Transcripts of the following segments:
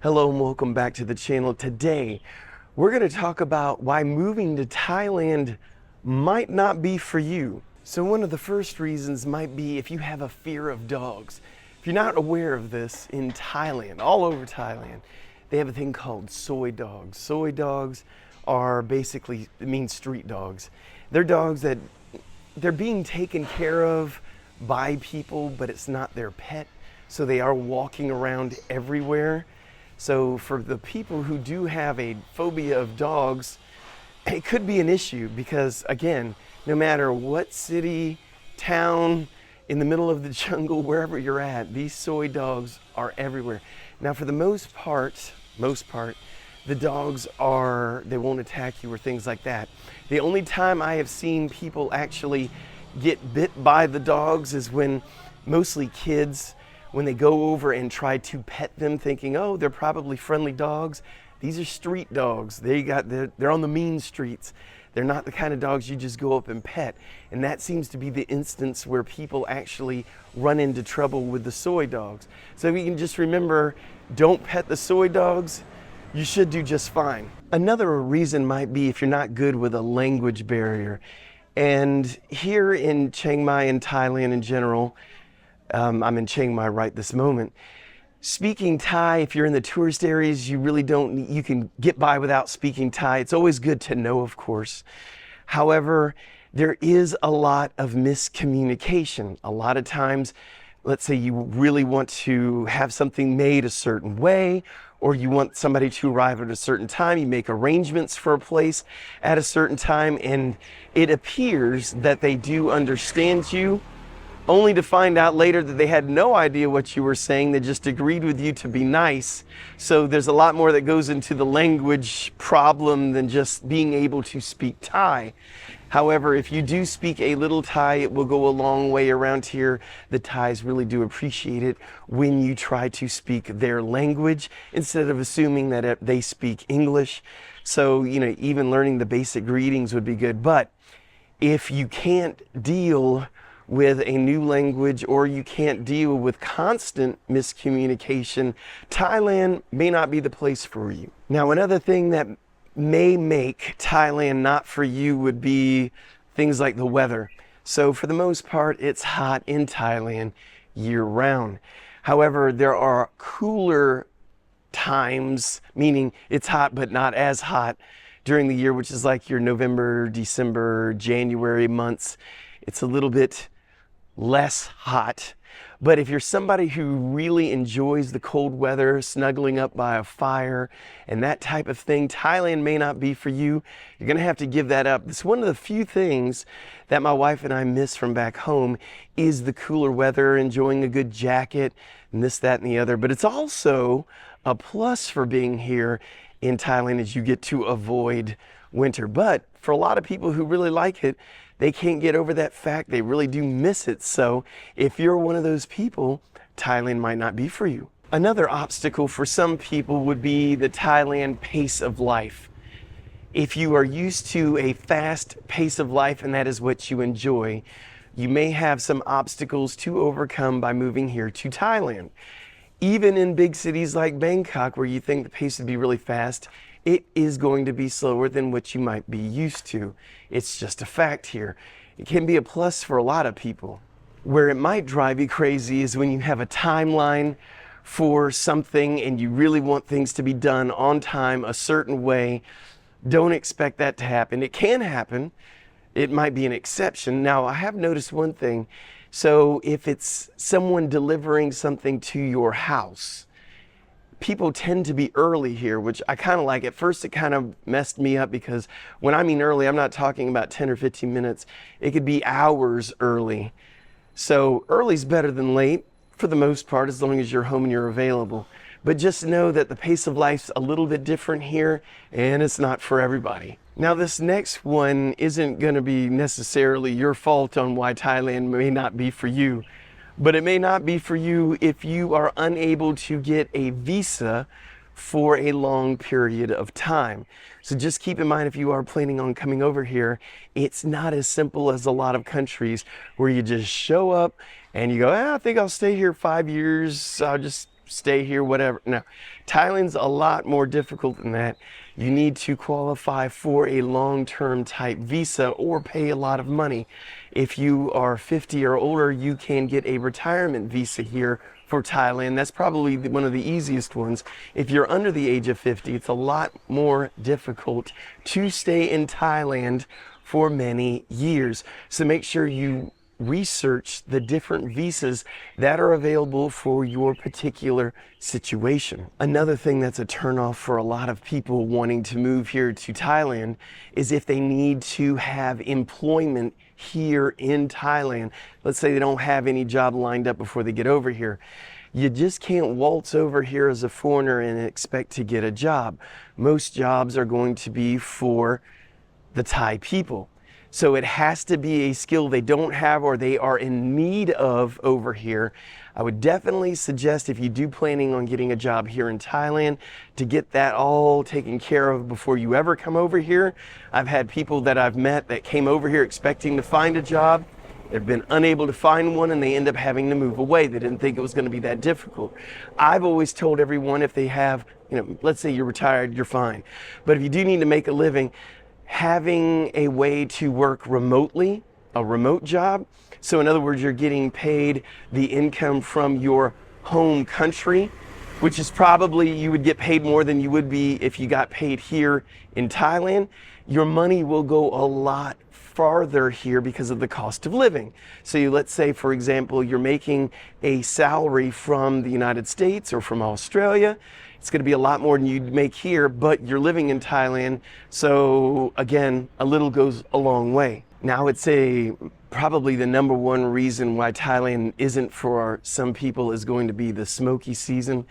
Hello and welcome back to the channel. Today, we're going to talk about why moving to Thailand might not be for you. So one of the first reasons might be if you have a fear of dogs. If you're not aware of this, in Thailand, all over Thailand, they have a thing called soy dogs. Soy dogs are basically, it means street dogs. They're dogs that they're being taken care of by people, but it's not their pet. So they are walking around everywhere. So for the people who do have a phobia of dogs, it could be an issue because, again, no matter what city, town, in the middle of the jungle, wherever you're at, these soy dogs are everywhere. Now, for the most part, the dogs they won't attack you or things like that. The only time I have seen people actually get bit by the dogs is when mostly kids, when they go over and try to pet them thinking, oh, they're probably friendly dogs. These are street dogs. They're on the mean streets. They're not the kind of dogs you just go up and pet. And that seems to be the instance where people actually run into trouble with the soy dogs. So if you can just remember, don't pet the soy dogs, you should do just fine. Another reason might be if you're not good with a language barrier. And here in Chiang Mai and Thailand in general, I'm in Chiang Mai right this moment. Speaking Thai, if you're in the tourist areas, you can get by without speaking Thai. It's always good to know, of course. However, there is a lot of miscommunication. A lot of times, let's say you really want to have something made a certain way, or you want somebody to arrive at a certain time, you make arrangements for a place at a certain time, and it appears that they do understand you, only to find out later that they had no idea what you were saying. They just agreed with you to be nice. So there's a lot more that goes into the language problem than just being able to speak Thai. However, if you do speak a little Thai, it will go a long way around here. The Thais really do appreciate it when you try to speak their language instead of assuming that they speak English. So, even learning the basic greetings would be good. But if you can't deal with a new language or you can't deal with constant miscommunication, Thailand may not be the place for you. Now, another thing that may make Thailand not for you would be things like the weather. So for the most part, it's hot in Thailand year round. However, there are cooler times, meaning it's hot but not as hot during the year, which is like your November, December, January months. It's a little bit less hot. But if you're somebody who really enjoys the cold weather, snuggling up by a fire and that type of thing, Thailand may not be for you. You're going to have to give that up. It's one of the few things that my wife and I miss from back home is the cooler weather, enjoying a good jacket and this, that, and the other. But it's also a plus for being here in Thailand as you get to avoid winter. But for a lot of people who really like it, they can't get over that fact. They really do miss it. So if you're one of those people, Thailand might not be for you. Another obstacle for some people would be the Thailand pace of life. If you are used to a fast pace of life and that is what you enjoy, you may have some obstacles to overcome by moving here to Thailand. Even in big cities like Bangkok, where you think the pace would be really fast, it is going to be slower than what you might be used to. It's just a fact here. It can be a plus for a lot of people. Where it might drive you crazy is when you have a timeline for something and you really want things to be done on time, a certain way. Don't expect that to happen. It can happen. It might be an exception. Now, I have noticed one thing. So if it's someone delivering something to your house, people tend to be early here, which I kind of like. At first, it kind of messed me up because when I mean early, I'm not talking about 10 or 15 minutes. It could be hours early. So early's better than late for the most part, as long as you're home and you're available. But just know that the pace of life's a little bit different here, and it's not for everybody. Now, this next one isn't going to be necessarily your fault on why Thailand may not be for you. But it may not be for you if you are unable to get a visa for a long period of time. So just keep in mind, if you are planning on coming over here, it's not as simple as a lot of countries where you just show up and you go, I think I'll stay here 5 years. I'll just stay here, whatever. No, Thailand's a lot more difficult than that. You need to qualify for a long-term type visa or pay a lot of money. If you are 50 or older, you can get a retirement visa here for Thailand. That's probably one of the easiest ones. If you're under the age of 50, it's a lot more difficult to stay in Thailand for many years. So make sure you research the different visas that are available for your particular situation. Another thing that's a turnoff for a lot of people wanting to move here to Thailand is if they need to have employment here in Thailand. Let's say they don't have any job lined up before they get over here. You just can't waltz over here as a foreigner and expect to get a job. Most jobs are going to be for the Thai people. So it has to be a skill they don't have or they are in need of over here. I would definitely suggest, if you do planning on getting a job here in Thailand, to get that all taken care of before you ever come over here. I've had people that I've met that came over here expecting to find a job. They've been unable to find one and they end up having to move away. They didn't think it was going to be that difficult. I've always told everyone, if they have, let's say you're retired, you're fine. But if you do need to make a living, having a way to work remotely, a remote job. So in other words, you're getting paid the income from your home country, which is probably, you would get paid more than you would be if you got paid here in Thailand. Your money will go a lot farther here because of the cost of living. So let's say, for example, you're making a salary from the United States or from Australia. It's going to be a lot more than you'd make here, but you're living in Thailand. So again, a little goes a long way. Now, I would say probably the number one reason why Thailand isn't for some people is going to be the smoky season.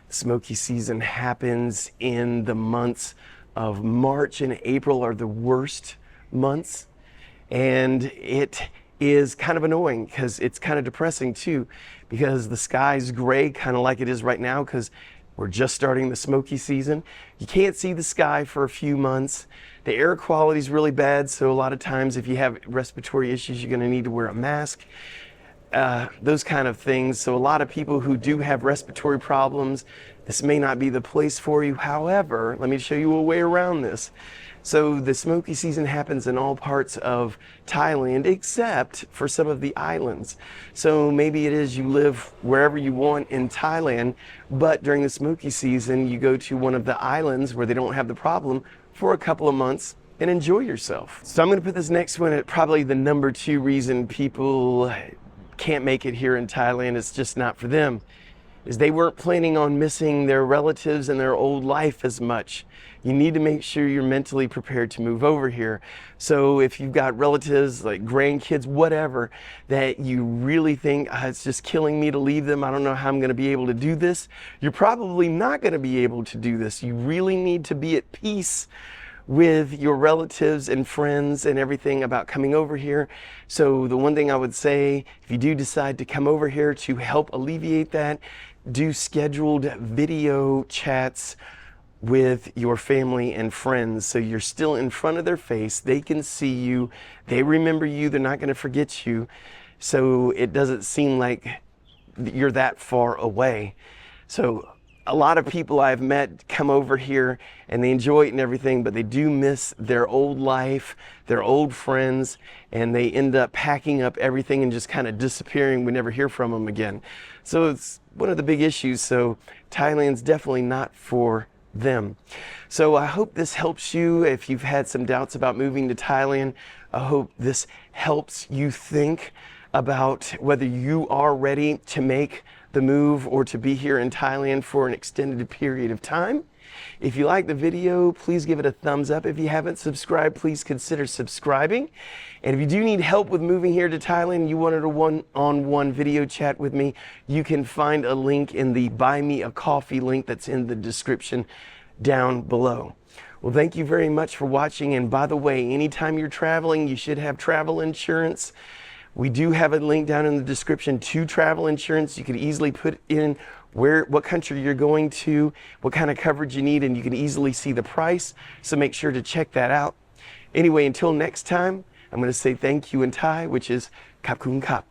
Smoky season happens in the months of March and April are the worst months. And it is kind of annoying because it's kind of depressing too, because the sky's gray, kind of like it is right now, because we're just starting the smoky season. You can't see the sky for a few months. The air quality is really bad, so a lot of times if you have respiratory issues, you're going to need to wear a mask. Those kind of things. So a lot of people who do have respiratory problems, this may not be the place for you. However, let me show you a way around this. So the smoky season happens in all parts of Thailand except for some of the islands. So maybe it is you live wherever you want in Thailand, but during the smoky season you go to one of the islands where they don't have the problem for a couple of months and enjoy yourself. So I'm going to put this next one at probably the number 2 reason people can't make it here in Thailand. It's just not for them. Is they weren't planning on missing their relatives and their old life as much. You need to make sure you're mentally prepared to move over here. So if you've got relatives like grandkids, whatever, that you really think, it's just killing me to leave them, I don't know how I'm going to be able to do this, you're probably not going to be able to do this. You really need to be at peace with your relatives and friends and everything about coming over here. So the one thing I would say, if you do decide to come over here, to help alleviate that, do scheduled video chats with your family and friends, so you're still in front of their face, they can see you, they remember you, they're not going to forget you, so it doesn't seem like you're that far away. So a lot of people I've met come over here and they enjoy it and everything, but they do miss their old life, their old friends, and they end up packing up everything and just kind of disappearing. We never hear from them again. So it's one of the big issues. So Thailand's definitely not for them. So I hope this helps you if you've had some doubts about moving to Thailand. I hope this helps you think about whether you are ready to make the move or to be here in Thailand for an extended period of time. If you like the video, please give it a thumbs up. If you haven't subscribed, please consider subscribing. And if you do need help with moving here to Thailand, you wanted a one-on-one video chat with me, you can find a link in the Buy Me a Coffee link that's in the description down below. Well, thank you very much for watching. And by the way, anytime you're traveling, you should have travel insurance. We do have a link down in the description to travel insurance. You can easily put in what country you're going to, what kind of coverage you need, and you can easily see the price. So make sure to check that out. Anyway, until next time, I'm going to say thank you in Thai, which is Khap Khun Khap.